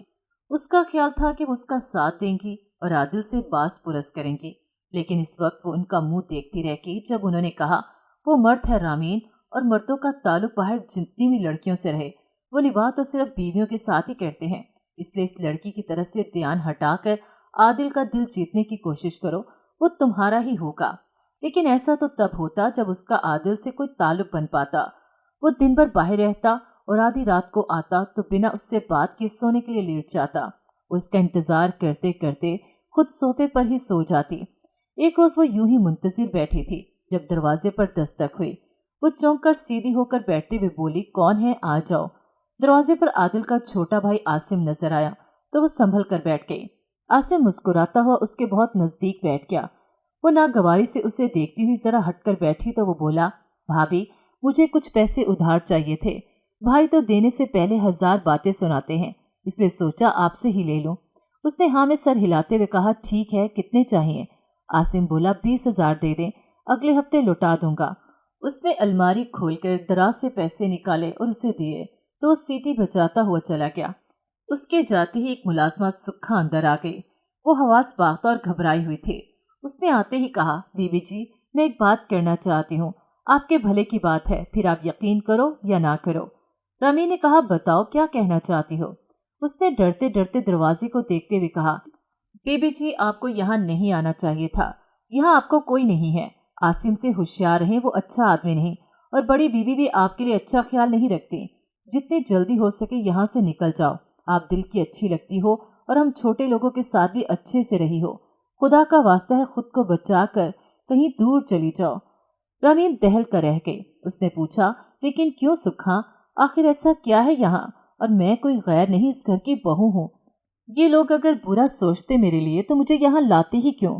उसका ख्याल था कि वो उसका साथ देंगी और आदिल से बास पुरस करेंगी, लेकिन इस वक्त वो उनका मुंह देखती रह गई जब उन्होंने कहा, वो मर्द है रामीन, और मर्दों का ताल्लुक बाहर जितनी भी लड़कियों से रहे, वो निभाह तो सिर्फ बीवियों के साथ ही करते हैं। इसलिए इस लड़की की तरफ से ध्यान हटाकर आदिल का दिल जीतने की कोशिश करो, वो तुम्हारा ही होगा। लेकिन ऐसा तो तब होता जब उसका आदिल से कोई ताल्लुक बन पाता। वो दिन भर बाहर रहता और आधी रात को आता तो बिना उससे बात किए सोने के लिए लेट जाता। वो इसका इंतजार करते करते खुद सोफे पर ही सो जाती। एक रोज वो यूं ही मुंतजिर बैठी थी जब दरवाजे पर दस्तक हुई। वो चौंक कर सीधी होकर बैठते हुए बोली, कौन है, आ जाओ। दरवाजे पर आदिल का छोटा भाई आसिम नजर आया तो वो संभल कर बैठ गई। आसिम मुस्कुराता हुआ उसके बहुत नजदीक बैठ गया। वो नागवारी से उसे देखती हुई जरा हटकर बैठी तो वो बोला, भाभी, मुझे कुछ पैसे उधार चाहिए थे। भाई तो देने से पहले 1000 बातें सुनाते हैं, इसलिए सोचा आपसे ही ले लूं। उसने हाँ में सर हिलाते हुए कहा, ठीक है, कितने चाहिए? आसिम बोला, 20,000 दे दें, अगले हफ्ते लौटा दूंगा। उसने अलमारी खोलकर दराज से पैसे निकाले और उसे दिए तो वो सीटी बजाता हुआ चला गया। उसके जाते ही एक मुलाजमा सुखा अंदर आ गई। वो हवास बाख्ता और घबराई हुई थी। उसने आते ही कहा, बीबी जी, मैं एक बात करना चाहती हूँ, आपके भले की बात है, फिर आप यकीन करो या ना करो। रमी ने कहा, बताओ क्या कहना चाहती हो? उसने डरते डरते दरवाजे को देखते हुए कहा, बीबी जी, आपको यहाँ नहीं आना चाहिए था, यहाँ आपको कोई नहीं है। आसिम से होशियार रहें, वो अच्छा आदमी नहीं, और बड़ी बीबी भी आपके लिए अच्छा ख्याल नहीं रखती। जितनी जल्दी हो सके यहाँ से निकल जाओ। आप दिल की अच्छी लगती हो और हम छोटे लोगों के साथ भी अच्छे से रही हो। खुदा का वास्ता है, खुद को बचा कर कहीं दूर चली जाओ। रमीन दहल कर रह गई। उसने पूछा, लेकिन क्यों सुखा, आखिर ऐसा क्या है यहाँ? और मैं कोई गैर नहीं, इस घर की बहू हूँ। ये लोग अगर बुरा सोचते मेरे लिए तो मुझे यहाँ लाते ही क्यों?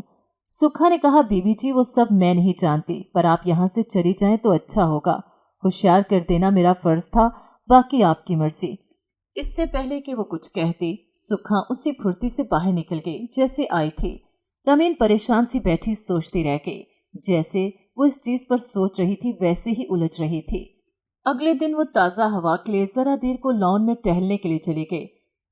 सुखा ने कहा, बीबी जी, वो सब मैं नहीं जानती, पर आप यहाँ से चली जाएं तो अच्छा होगा। होशियार कर देना मेरा फर्ज था, बाकी आपकी मर्जी। इससे पहले कि वो कुछ कहती, सुखा उसी फुर्ती से बाहर निकल गई जैसे आई थी। रमीन परेशान सी बैठी सोचती रह गई। जैसे वो इस चीज पर सोच रही थी वैसे ही उलझ रही थी। अगले दिन वो ताज़ा हवा के लिए जरा देर को लॉन में टहलने के लिए चली गई।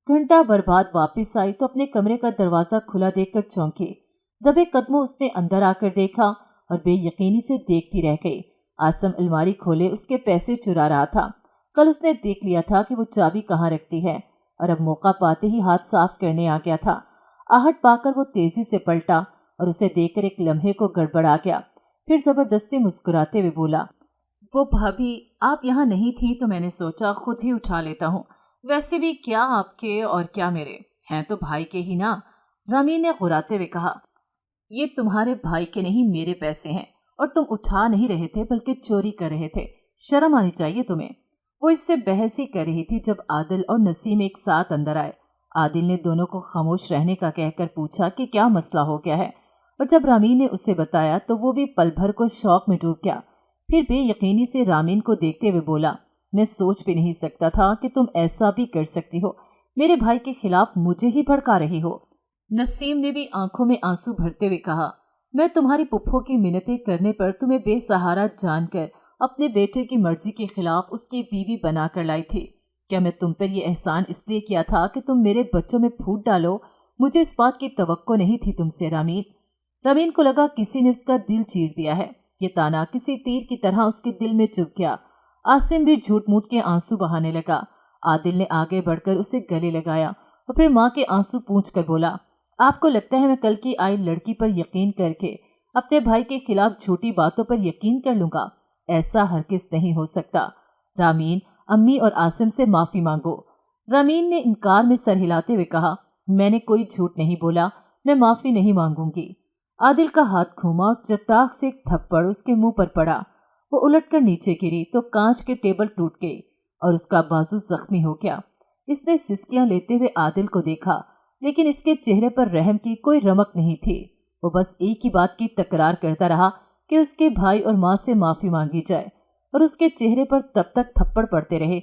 घंटा भर बाद वापस आई तो अपने कमरे का दरवाजा खुला देखकर चौंकी। दबे कदमों उसने अंदर आकर देखा और बेयकीनी से देखती रह गई। आसम अलमारी खोले उसके पैसे चुरा रहा था। कल उसने देख लिया था कि वो चाबी कहाँ रखती है, और अब मौका पाते ही हाथ साफ करने आ गया था। आहट पाकर वो तेजी से पलटा और उसे देखकर एक लम्हे को गड़बड़ा गया। फिर जबरदस्ती मुस्कुराते हुए बोला, वो भाभी आप यहाँ नहीं थी तो मैंने सोचा खुद ही उठा लेता हूँ। वैसे भी क्या आपके और क्या मेरे, हैं तो भाई के ही ना। रामीन ने गुर्राते हुए कहा, ये तुम्हारे भाई के नहीं मेरे पैसे हैं और तुम उठा नहीं रहे थे बल्कि चोरी कर रहे थे। शर्म आनी चाहिए तुम्हें। वो इससे बहस ही कर रही थी जब आदिल और नसीम एक साथ अंदर आए। आदिल ने दोनों को खामोश रहने का कहकर पूछा कि क्या मसला हो गया है, और जब रामीन ने उसे बताया तो वो भी पल भर को शौक में डूब गया। फिर बेयकीनी से रामीन को देखते हुए बोला, मैं सोच भी नहीं सकता था कि तुम ऐसा भी कर सकती हो। मेरे भाई के खिलाफ मुझे ही भड़का रही हो। नसीम ने भी आंखों में आंसू भरते हुए कहा, मैं तुम्हारी पुप्पो की मिन्नतें करने पर तुम्हें बेसहारा जानकर अपने बेटे की मर्जी के खिलाफ उसकी बीवी बनाकर लाई थी। क्या मैं तुम पर यह एहसान इसलिए किया था कि तुम मेरे बच्चों में फूट डालो? मुझे इस बात की तवक्को नहीं थी तुमसे रामीन। रामीन को लगा किसी ने उसका दिल चीर दिया है। ये ताना किसी तीर की तरह उसके दिल में चुभ गया। आसिम भी झूठ मूठ के आंसू बहाने लगा। आदिल ने आगे बढ़कर उसे गले लगाया और फिर माँ के आंसू पूंछ कर बोला, आपको लगता है मैं कल की आई लड़की पर यकीन करके अपने भाई के खिलाफ झूठी बातों पर यकीन कर लूंगा? ऐसा हरगिज़ नहीं हो सकता। रामीन, अम्मी और आसिम से माफ़ी मांगो। रामीन ने इनकार में सर हिलाते हुए कहा, मैंने कोई झूठ नहीं बोला, मैं माफ़ी नहीं मांगूंगी। आदिल का हाथ घूमा और चट्टाक से एक थप्पड़ उसके मुंह पर पड़ा। वो उलटकर नीचे गिरी तो कांच के टेबल टूट गई और उसका बाजू जख्मी हो गया। इसने सिसकियां लेते हुए आदिल को देखा, लेकिन इसके चेहरे पर रहम की कोई रमक नहीं थी। वो बस एक ही बात की तकरार करता रहा कि उसके भाई और माँ से माफ़ी मांगी जाए, और उसके चेहरे पर तब तक थप्पड़ पड़ते रहे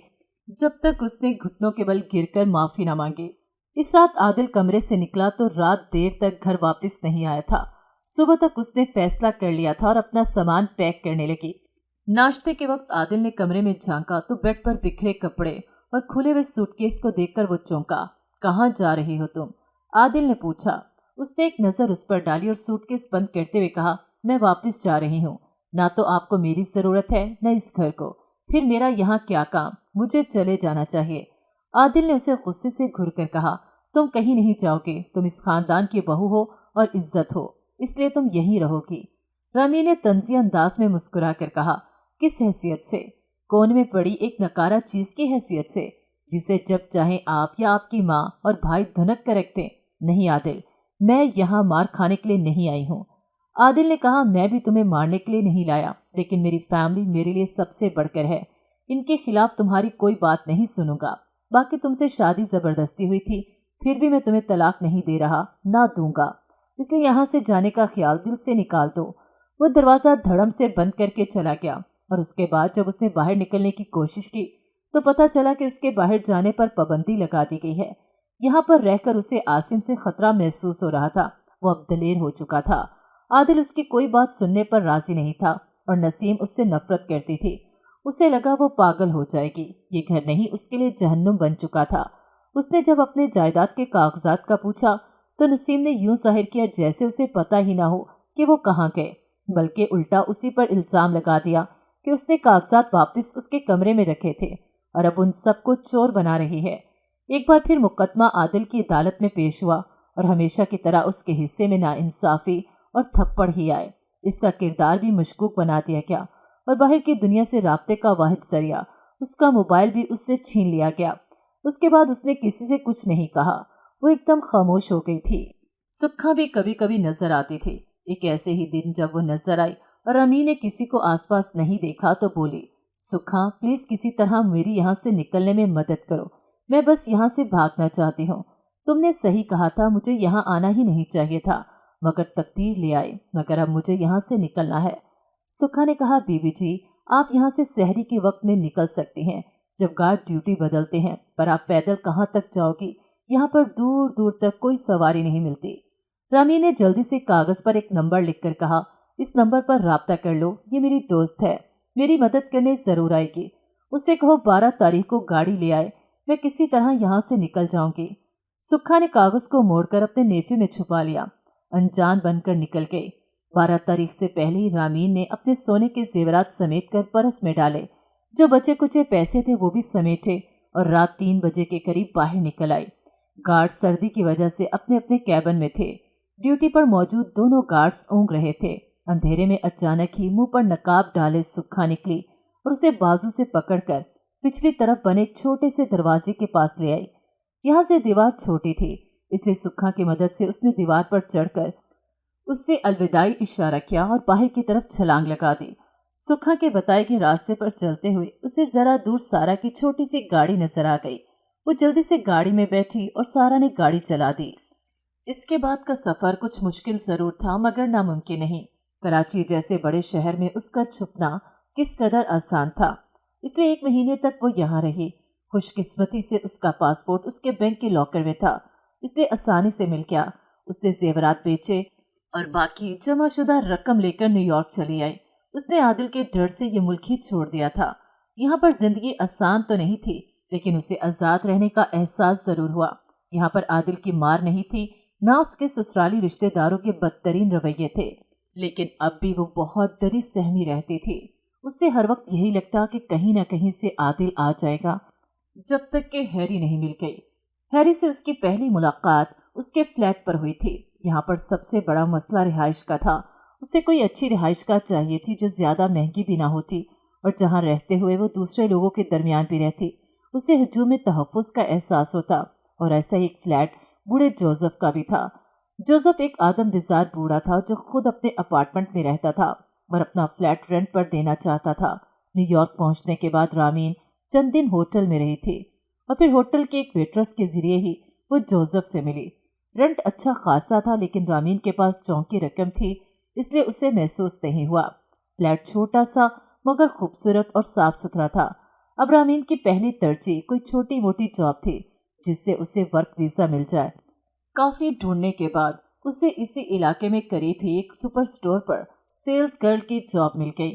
जब तक उसने घुटनों के बल गिरकर माफ़ी न मांगी। इस रात आदिल कमरे से निकला तो रात देर तक घर वापस नहीं आया था। सुबह तक उसने फैसला कर लिया था और अपना सामान पैक करने लगी। नाश्ते के वक्त आदिल ने कमरे में झांका तो बेड पर बिखरे कपड़े और खुले हुए सूटकेस को देखकर वो चौंका। कहाँ जा रही हो तुम? आदिल ने पूछा। उसने एक नज़र उस पर डाली और सूटकेस बंद करते हुए कहा, मैं वापस जा रही हूँ। ना तो आपको मेरी ज़रूरत है न इस घर को, फिर मेरा यहाँ क्या काम? मुझे चले जाना चाहिए। आदिल ने उसे गुस्से से घूर कर कहा, तुम कहीं नहीं जाओगे, तुम इस खानदान की बहू हो और इज्जत हो, इसलिए तुम यहीं रहोगी। रामी ने तंज़ी अंदाज में मुस्कुरा कर कहा, किस हैसियत से? कोने में पड़ी एक नकारा चीज़ की हैसियत से, जिसे जब चाहे आप या आपकी माँ और भाई धुनक कर रखते? नहीं आदिल, मैं यहाँ मार खाने के लिए नहीं आई हूँ। आदिल ने कहा, मैं भी तुम्हें मारने के लिए नहीं लाया, लेकिन मेरी फैमिली मेरे लिए सबसे बढ़कर है। इनके खिलाफ तुम्हारी कोई बात नहीं सुनूंगा। बाकी तुमसे शादी ज़बरदस्ती हुई थी, फिर भी मैं तुम्हें तलाक नहीं दे रहा, ना दूंगा। इसलिए यहाँ से जाने का ख्याल दिल से निकाल दो। वो दरवाज़ा धड़म से बंद करके चला गया, और उसके बाद जब उसने बाहर निकलने की कोशिश की तो पता चला कि उसके बाहर जाने पर पाबंदी लगा दी गई है। यहाँ पर रहकर उसे आसिम से खतरा महसूस हो रहा था। वो अब दलेर हो चुका था। आदिल उसकी कोई बात सुनने पर राजी नहीं था और नसीम उससे नफरत करती थी। उसे लगा वो पागल हो जाएगी। ये घर नहीं उसके लिए जहन्नुम बन चुका था। उसने जब अपने जायदाद के कागजात का पूछा तो नसीम ने यूं जाहिर किया जैसे उसे पता ही ना हो कि वो कहाँ गए, बल्कि उल्टा उसी पर इल्ज़ाम लगा दिया कि उसने कागजात वापस उसके कमरे में रखे थे और अब उन सबको चोर बना रही है। एक बार फिर मुकदमा आदिल की अदालत में पेश हुआ और हमेशा की तरह उसके हिस्से में नाइंसाफ़ी और थप्पड़ ही आए। इसका किरदार भी मशकूक बना दिया गया और बाहर की दुनिया से राब्ते का वाहिद जरिया उसका मोबाइल भी उससे छीन लिया गया। उसके बाद उसने किसी से कुछ नहीं कहा। वो एकदम खामोश हो गई थी। सुखा भी कभी कभी नजर आती थी। एक ऐसे ही दिन जब वो नजर आई और अमी ने किसी को आसपास नहीं देखा तो बोली, सुखा प्लीज़ किसी तरह मेरी यहाँ से निकलने में मदद करो, मैं बस यहाँ से भागना चाहती हूँ। तुमने सही कहा था, मुझे यहाँ आना ही नहीं चाहिए था, मगर तकदीर ले आई, मगर अब मुझे यहाँ से निकलना है। सुखा ने कहा, बीबी जी आप यहाँ से सहरी के वक्त में निकल सकती हैं जब गार्ड ड्यूटी बदलते हैं, पर आप पैदल कहाँ तक जाओगी? यहाँ पर दूर दूर तक कोई सवारी नहीं मिलती। रामी ने जल्दी से कागज़ पर एक नंबर लिखकर कहा, इस नंबर पर राब्ता कर लो, ये मेरी दोस्त है, मेरी मदद करने ज़रूर आएगी। उससे कहो 12 तारीख को गाड़ी ले आए, मैं किसी तरह यहाँ से निकल जाऊंगी। सुखा ने कागज़ को मोड़कर अपने नेफे में छुपा लिया, अनजान बनकर निकल गई। 12 तारीख से पहले ही रामीन ने अपने सोने के जेवरात समेट कर परस में डाले। जो बचे कुचे पैसे थे वो भी समेटे और रात 3 बजे के करीब बाहर निकल आई। गार्ड सर्दी की वजह से अपने अपने कैबिन में थे। ड्यूटी पर मौजूद दोनों गार्ड्स ऊँघ रहे थे। अंधेरे में अचानक ही मुंह पर नकाब डाले सुक्खा निकली और उसे बाजू से पकड़कर पिछली तरफ बने एक छोटे से दरवाजे के पास ले आई। यहाँ से दीवार छोटी थी, इसलिए सुक्खा की मदद से उसने दीवार पर चढ़कर उससे अलविदाई इशारा किया और बाहर की तरफ छलांग लगा दी। सुक्खा के बताए गए रास्ते पर चलते हुए उसे जरा दूर सारा की छोटी सी गाड़ी नजर आ गई। वो जल्दी से गाड़ी में बैठी और सारा ने गाड़ी चला दी। इसके बाद का सफर कुछ मुश्किल जरूर था मगर नामुमकिन नहीं। कराची जैसे बड़े शहर में उसका छुपना किस कदर आसान था, इसलिए 1 महीने तक वो यहाँ रही। खुशकिस्मती से उसका पासपोर्ट उसके बैंक के लॉकर में था, इसलिए आसानी से मिल गया। उसने जेवरात बेचे और बाकी जमाशुदा रकम लेकर न्यूयॉर्क चली आई। उसने आदिल के डर से ये मुल्क ही छोड़ दिया था। यहाँ पर जिंदगी आसान तो नहीं थी, लेकिन उसे आज़ाद रहने का एहसास जरूर हुआ। यहाँ पर आदिल की मार नहीं थी, ना उसके ससुराली रिश्तेदारों के बदतरीन रवैये थे, लेकिन अब भी वो बहुत डरी सहमी रहती थी। उससे हर वक्त यही लगता कि कहीं ना कहीं से आदिल आ जाएगा, जब तक कि हैरी नहीं मिल गई। हैरी से उसकी पहली मुलाकात उसके फ्लैट पर हुई थी। यहाँ पर सबसे बड़ा मसला रिहाइश का था। उसे कोई अच्छी रिहाइश का चाहिए थी जो ज़्यादा महंगी भी ना होती और जहाँ रहते हुए वो दूसरे लोगों के दरमियान भी रहती। उसे हजूम में तहफ़्फ़ुज़ का एहसास होता और ऐसा ही एक फ्लैट बूढ़े जोसेफ का भी था। जोसेफ एक आदम बिजार बूढ़ा था जो खुद अपने अपार्टमेंट में रहता था और अपना फ्लैट रेंट पर देना चाहता था। न्यूयॉर्क पहुंचने के बाद रामीन चंद दिन होटल में रही थी और फिर होटल के एक वेट्रेस के जरिए ही वो जोसेफ से मिली। रेंट अच्छा खासा था, लेकिन रामीन के पास चौंकी रकम थी, इसलिए उसे महसूस नहीं हुआ। फ्लैट छोटा सा मगर खूबसूरत और साफ सुथरा था। अब रामीन की पहली तरजीह कोई छोटी मोटी जॉब थी जिससे उसे वर्क वीज़ा मिल जाए। काफ़ी ढूंढने के बाद उसे इसी इलाके में करीब ही एक सुपर स्टोर पर सेल्स गर्ल की जॉब मिल गई।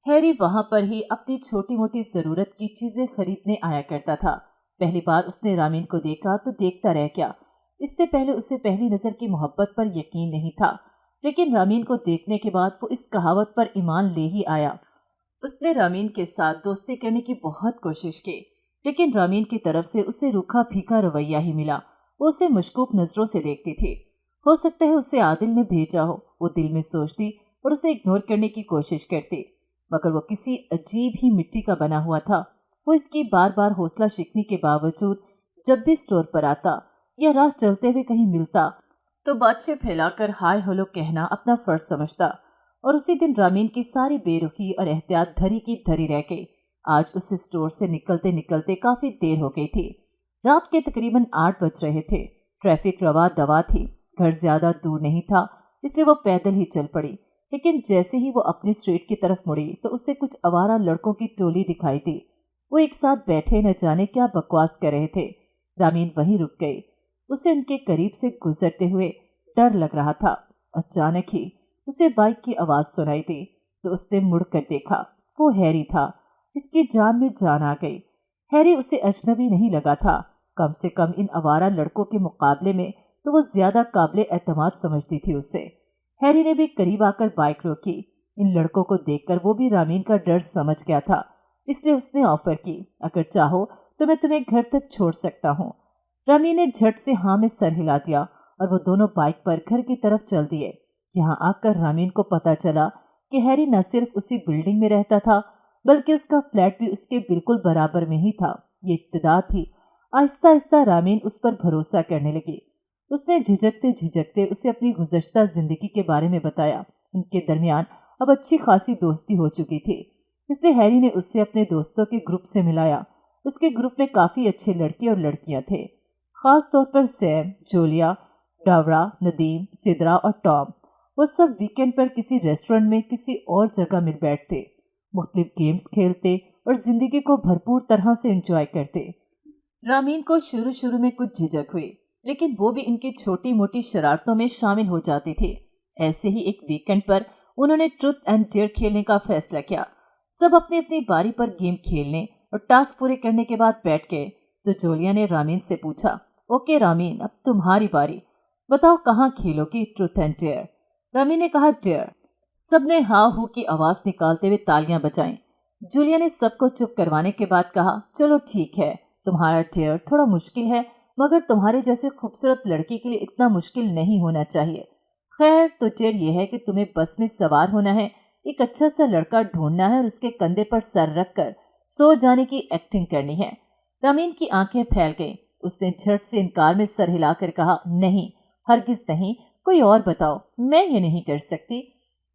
हैरी वहां पर ही अपनी छोटी मोटी ज़रूरत की चीज़ें खरीदने आया करता था। पहली बार उसने रामीन को देखा तो देखता रह गया। इससे पहले उसे पहली नज़र की मोहब्बत पर यकीन नहीं था, लेकिन रामीन को देखने के बाद वो इस कहावत पर ईमान ले ही आया। उसने रामीन के साथ दोस्ती करने की बहुत कोशिश की, लेकिन रामीन की तरफ से उसे रूखा फीका रवैया ही मिला। वो उसे मशकूक नज़रों से देखती थी। हो सकता है उसे आदिल ने भेजा हो, वो दिल में सोचती और उसे इग्नोर करने की कोशिश करती, मगर वो किसी अजीब ही मिट्टी का बना हुआ था। वो इसकी बार बार हौसला शिकनी के बावजूद जब भी स्टोर पर आता या राह चलते हुए कहीं मिलता तो बातचीत फैलाकर हाय हेलो कहना अपना फर्ज समझता। और उसी दिन रामीन की सारी बेरुखी और एहतियात धरी की धरी रह गई। आज उस स्टोर से निकलते निकलते काफ़ी देर हो गई थी। रात के तकरीबन 8 बज रहे थे। ट्रैफिक रवा दवा थी। घर ज़्यादा दूर नहीं था, इसलिए वो पैदल ही चल पड़ी। लेकिन जैसे ही वो अपनी स्ट्रीट की तरफ मुड़ी तो उसे कुछ आवारा लड़कों की टोली दिखाई दी। वो एक साथ बैठे न जाने क्या बकवास कर रहे थे। रामीन वहीं रुक गई। उसे उनके करीब से गुजरते हुए डर लग रहा था। अचानक ही उसे बाइक की आवाज़ सुनाई दी तो उसने मुड़कर देखा। वो हैरी था। इसकी जान में जान आ गई। हैरी उसे अजनबी नहीं लगा था। कम से कम इन आवारा लड़कों के मुकाबले में तो वो ज्यादा काबिल एतमाद समझती थी उसे। हैरी ने भी करीब आकर बाइक रोकी। इन लड़कों को देखकर वो भी रामीन का डर समझ गया था, इसलिए उसने ऑफर की, अगर चाहो तो मैं तुम्हें घर तक छोड़ सकता हूँ। रामीन ने झट से हाँ में सर हिला दिया और वो दोनों बाइक पर घर की तरफ चल दिए। यहाँ आकर रामीन को पता चला कि हैरी न सिर्फ उसी बिल्डिंग में रहता था बल्कि उसका फ्लैट भी उसके बिल्कुल बराबर में ही था। ये इब्तिदा थी। आहिस्ता आहिस्ता रामीन उस पर भरोसा करने लगी। उसने झिझकते झिझकते उसे अपनी गुज़श्ता जिंदगी के बारे में बताया। उनके दरमियान अब अच्छी खासी दोस्ती हो चुकी थी, इसलिए हैरी ने उससे अपने दोस्तों के ग्रुप से मिलाया। उसके ग्रुप में काफ़ी अच्छे लड़के और लड़कियां थे, ख़ास तौर पर सैम, जोलिया, डावरा, नदीम, सिद्रा और टॉम। वो सब वीकेंड पर किसी रेस्टोरेंट में किसी और जगह मिल बैठते, मुख्तलिफ गेम्स खेलते और ज़िंदगी को भरपूर तरह से एंजॉय करते। रामीन को शुरू शुरू में कुछ झिझक हुई, लेकिन वो भी इनकी छोटी मोटी शरारतों में शामिल हो जाती थी। ऐसे ही एक वीकेंड पर उन्होंने ट्रुथ एंड डेयर खेलने का फैसला किया। सब अपनी अपनी बारी पर गेम खेलने और टास्क पूरे करने के बाद बैठ गए तो जोलिया ने रामीन से पूछा, ओके रामीन, अब तुम्हारी बारी, बताओ कहाँ खेलोगी ट्रुथ एंड डेयर। रामीन ने कहा डेयर। सबने हाँ हू की आवाज़ निकालते हुए तालियां बजाईं। जूलिया ने सबको चुप करवाने के बाद कहा, चलो ठीक है, तुम्हारा डेयर थोड़ा मुश्किल है, मगर तुम्हारे जैसे खूबसूरत लड़की के लिए इतना मुश्किल नहीं होना चाहिए, خیر تو ٹیر یہ ہے کہ تمہیں بس میں سوار ہونا ہے، ایک اچھا سا لڑکا ڈھونڈنا ہے اور اس کے کندھے پر سر رکھ کر سو جانے کی ایکٹنگ کرنی ہے۔ رامین کی آنکھیں پھیل گئیں۔ اس نے جھٹ سے انکار میں سر ہلا کر کہا، نہیں، ہرگز نہیں، کوئی اور بتاؤ، میں یہ نہیں کر سکتی۔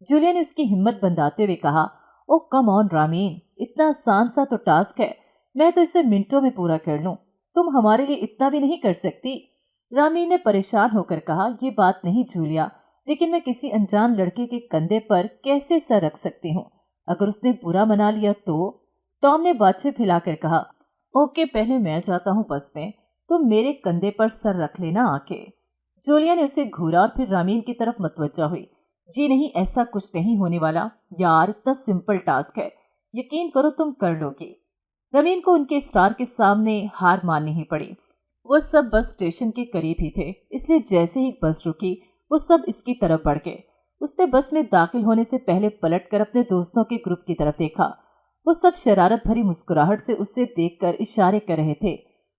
جولیا نے اس کی ہمت بندھاتے ہوئے کہا، او کم آن رامین، اتنا آسان سا تو ٹاسک ہے، میں تو اسے منٹوں میں پورا کر لوں، تم ہمارے لیے اتنا بھی نہیں کر سکتی؟ رامین نے پریشان ہو کر کہا، یہ بات نہیں جولیا، لیکن میں کسی انجان لڑکے کے کندھے پر کیسے سر رکھ سکتی ہوں؟ اگر اس نے برا منا لیا تو؟ ٹام نے باتچے پھیلا کر کہا، اوکے، پہلے میں جاتا ہوں بس میں، تم میرے کندھے پر سر رکھ لینا آ کے۔ جولیا نے اسے گھورا اور پھر رامین کی طرف متوجہ ہوئی۔ جی نہیں، ایسا کچھ نہیں ہونے والا یار، اتنا سمپل ٹاسک ہے، یقین کرو تم کر لو گی۔ رامین کو ان کے اسٹار کے سامنے ہار ماننی ہی پڑی۔ وہ سب بس اسٹیشن کے قریب ہی تھے، اس لیے جیسے ہی بس رکی وہ سب اس کی طرف بڑھ گئے۔ اس نے بس میں داخل ہونے سے پہلے پلٹ کر اپنے دوستوں کے گروپ کی طرف دیکھا۔ وہ سب شرارت بھری مسکراہٹ سے اسے دیکھ کر اشارے کر رہے تھے،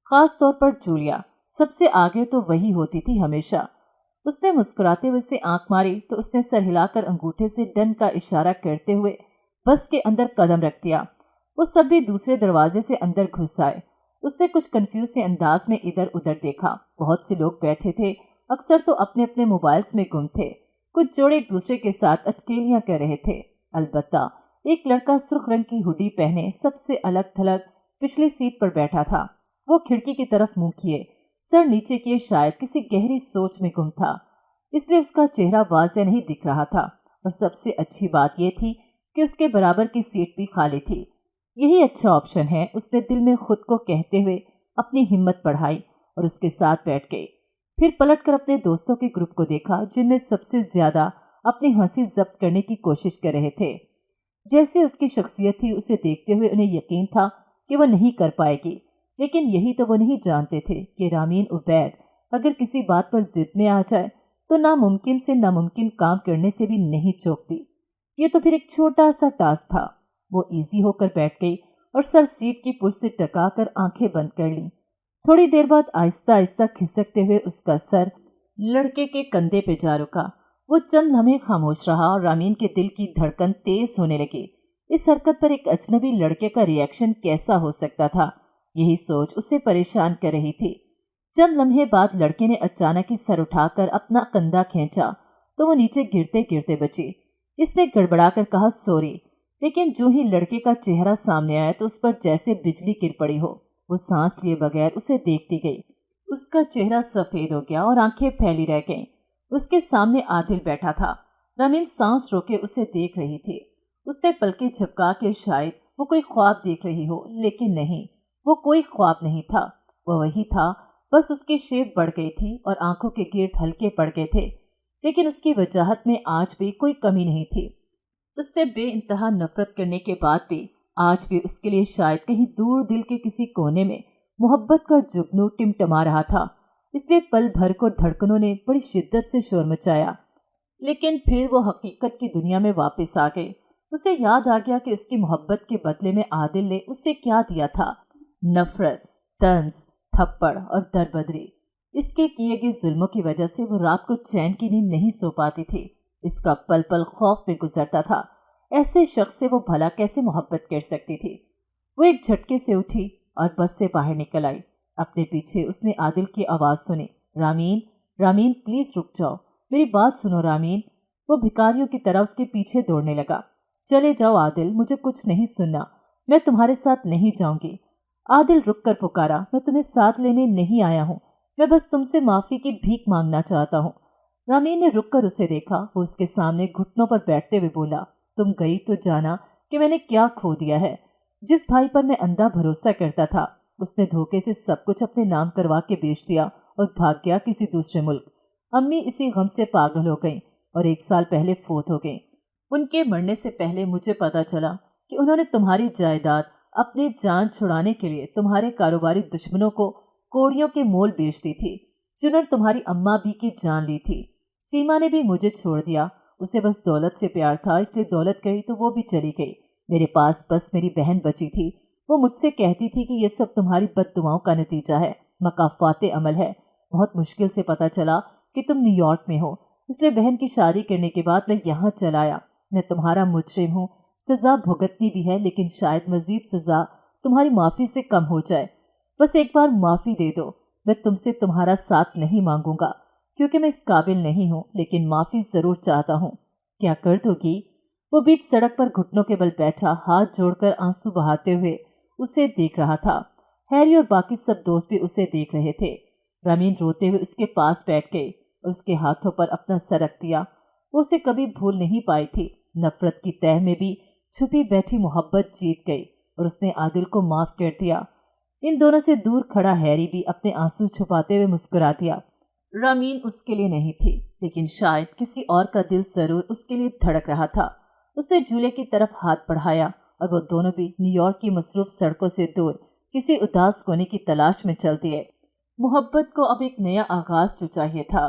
خاص طور پر جولیا، سب سے آگے تو وہی ہوتی تھی ہمیشہ۔ اس نے مسکراتے ہوئے اسے آنکھ ماری تو اس نے سر ہلا کر انگوٹھے سے ڈن کا اشارہ کرتے ہوئے بس کے اندر قدم رکھ دیا۔ وہ سب بھی دوسرے دروازے سے اندر گھس آئے۔ اس نے کچھ کنفیوز سے انداز میں ادھر ادھر دیکھا۔ بہت سے لوگ بیٹھے تھے، اکثر تو اپنے اپنے موبائلز میں گم تھے، کچھ جوڑے ایک دوسرے کے ساتھ اٹکیلیاں کر رہے تھے۔ البتہ ایک لڑکا سرخ رنگ کی ہوڈی پہنے سب سے الگ تھلگ پچھلی سیٹ پر بیٹھا تھا۔ وہ کھڑکی کی طرف منہ کیے، سر نیچے کیے، شاید کسی گہری سوچ میں گم تھا، اس لیے اس کا چہرہ واضح نہیں دکھ رہا تھا، اور سب سے اچھی بات یہ تھی کہ اس کے برابر کی سیٹ بھی خالی تھی۔ یہی اچھا آپشن ہے، اس نے دل میں خود کو کہتے ہوئے اپنی ہمت بڑھائی اور اس کے ساتھ بیٹھ گئی۔ پھر پلٹ کر اپنے دوستوں کے گروپ کو دیکھا، جن میں سب سے زیادہ اپنی ہنسی ضبط کرنے کی کوشش کر رہے تھے۔ جیسے اس کی شخصیت تھی، اسے دیکھتے ہوئے انہیں یقین تھا کہ وہ نہیں کر پائے گی، لیکن یہی تو وہ نہیں جانتے تھے کہ رامین عبید اگر کسی بات پر ضد میں آ جائے تو ناممکن سے ناممکن کام کرنے سے بھی نہیں چوکتی۔ یہ تو پھر ایک چھوٹا سا ٹاسک تھا۔ وہ ایزی ہو کر بیٹھ گئی اور سر سیٹ کی پشت سے ٹکا کر آنکھیں بند کر لیں۔ تھوڑی دیر بعد آہستہ آہستہ کھسکتے ہوئے اس کا سر لڑکے کے کندھے پہ جا رکا۔ وہ چند لمحے خاموش رہا اور رامین کے دل کی دھڑکن تیز ہونے لگی۔ اس حرکت پر ایک اجنبی لڑکے کا ری ایکشن کیسا ہو سکتا تھا؟ یہی سوچ اسے پریشان کر رہی تھی۔ چند لمحے بعد لڑکے نے اچانک ہی سر اٹھا کر اپنا کندھا کھینچا تو وہ نیچے گرتے گرتے بچی۔ اس نے گڑبڑا کر کہا، سوری، لیکن جو ہی لڑکے کا چہرہ سامنے آیا تو اس پر جیسے بجلی گر پڑی ہو۔ وہ سانس لیے بغیر اسے دیکھتی گئی۔ اس کا چہرہ سفید ہو گیا اور آنکھیں پھیلی رہ گئیں۔ اس کے سامنے عادل بیٹھا تھا۔ رامین سانس روکے اسے دیکھ رہی تھی۔ اس نے پلکیں جھپکا کے شاید وہ کوئی خواب دیکھ رہی ہو، لیکن نہیں، وہ کوئی خواب نہیں تھا، وہ وہی تھا، بس اس کی شیپ بڑھ گئی تھی اور آنکھوں کے گرد ہلکے پڑ گئے تھے، لیکن اس کی وجاہت میں آج بھی کوئی کمی نہیں تھی۔ اس سے بے انتہا نفرت کرنے کے بعد بھی آج بھی اس کے لیے شاید کہیں دور دل کے کسی کونے میں محبت کا جگنو ٹمٹما رہا تھا۔ اس لیے پل بھر کو دھڑکنوں نے بڑی شدت سے شور مچایا، لیکن پھر وہ حقیقت کی دنیا میں واپس آ گئے۔ اسے یاد آ گیا کہ اس کی محبت کے بدلے میں عادل نے اسے کیا دیا تھا، نفرت، طنز، تھپڑ اور دربدری۔ اس کے کیے گئے ظلموں کی وجہ سے وہ رات کو چین کی نیند نہیں سو پاتی تھی۔ اس کا پل پل خوف میں گزرتا تھا۔ ایسے شخص سے وہ بھلا کیسے محبت کر سکتی تھی؟ وہ ایک جھٹکے سے اٹھی اور بس سے باہر نکل آئی۔ اپنے پیچھے اس نے عادل کی آواز سنی، رامین، رامین پلیز رک جاؤ، میری بات سنو رامین۔ وہ بھکاریوں کی طرح اس کے پیچھے دوڑنے لگا۔ چلے جاؤ عادل، مجھے کچھ نہیں سننا، میں تمہارے ساتھ نہیں جاؤں گی۔ عادل رک کر پکارا، میں تمہیں ساتھ لینے نہیں آیا ہوں، میں بس تم سے معافی کی بھیک مانگنا چاہتا ہوں۔ رامین نے رک کر اسے دیکھا۔ وہ اس کے سامنے گھٹنوں پر بیٹھتے ہوئے بولا، تم گئی تو جانا کہ میں نے کیا کھو دیا ہے۔ جس بھائی پر میں اندھا بھروسہ کرتا تھا، اس نے دھوکے سے سب کچھ اپنے نام کروا کے بیچ دیا اور بھاگ گیا کسی دوسرے ملک۔ امی اسی غم سے پاگل ہو گئیں اور 1 سال پہلے فوت ہو گئیں۔ ان کے مرنے سے پہلے مجھے پتا چلا کہ انہوں نے تمہاری جائیداد اپنی جان چھڑانے کے لیے تمہارے کاروباری دشمنوں کو کوڑیوں کے مول بیچ دی تھی، جنہوں نے تمہاری اماں بھی کی جان لی تھی۔ سیما نے بھی مجھے چھوڑ دیا، اسے بس دولت سے پیار تھا، اس لیے دولت گئی تو وہ بھی چلی گئی۔ میرے پاس بس میری بہن بچی تھی۔ وہ مجھ سے کہتی تھی کہ یہ سب تمہاری بد دعاؤں کا نتیجہ ہے، مکافات عمل ہے۔ بہت مشکل سے پتا چلا کہ تم نیو یارک میں ہو، इसलिए बहन की शादी करने के बाद मैं यहाँ चला आया। मैं तुम्हारा मुजरिम हूँ, सजा भुगतनी भी है, लेकिन शायद मजीद सजा तुम्हारी माफ़ी से कम हो जाए। बस एक बार माफ़ी दे दो। मैं तुमसे तुम्हारा साथ नहीं मांगूंगा क्योंकि मैं इस काबिल नहीं हूँ, लेकिन माफ़ी ज़रूर चाहता हूँ। क्या कर दोगी? वो बीच सड़क पर घुटनों के बल बैठा, हाथ जोड़कर आंसू बहाते हुए उसे देख रहा था। हैरी और बाकी सब दोस्त भी उसे देख रहे थे। रमीन रोते हुए उसके पास बैठ गई और उसके हाथों पर अपना सर रख दिया। वो उसे कभी भूल नहीं पाई थी। नफरत की तह में भी छुपी बैठी मोहब्बत जीत गई और उसने आदिल को माफ कर दिया। इन दोनों से दूर खड़ा हैरी भी अपने आंसू छुपाते हुए मुस्कुरा दिया। रमीन उसके लिए नहीं थी, लेकिन शायद किसी और का दिल जरूर उसके लिए धड़क रहा था। उसने जूले की तरफ हाथ बढ़ाया और वो दोनों भी न्यूयॉर्क की मसरूफ सड़कों से दूर किसी उदास कोने की तलाश में चल दिए। मोहब्बत को अब एक नया आगाज जो चाहिए था।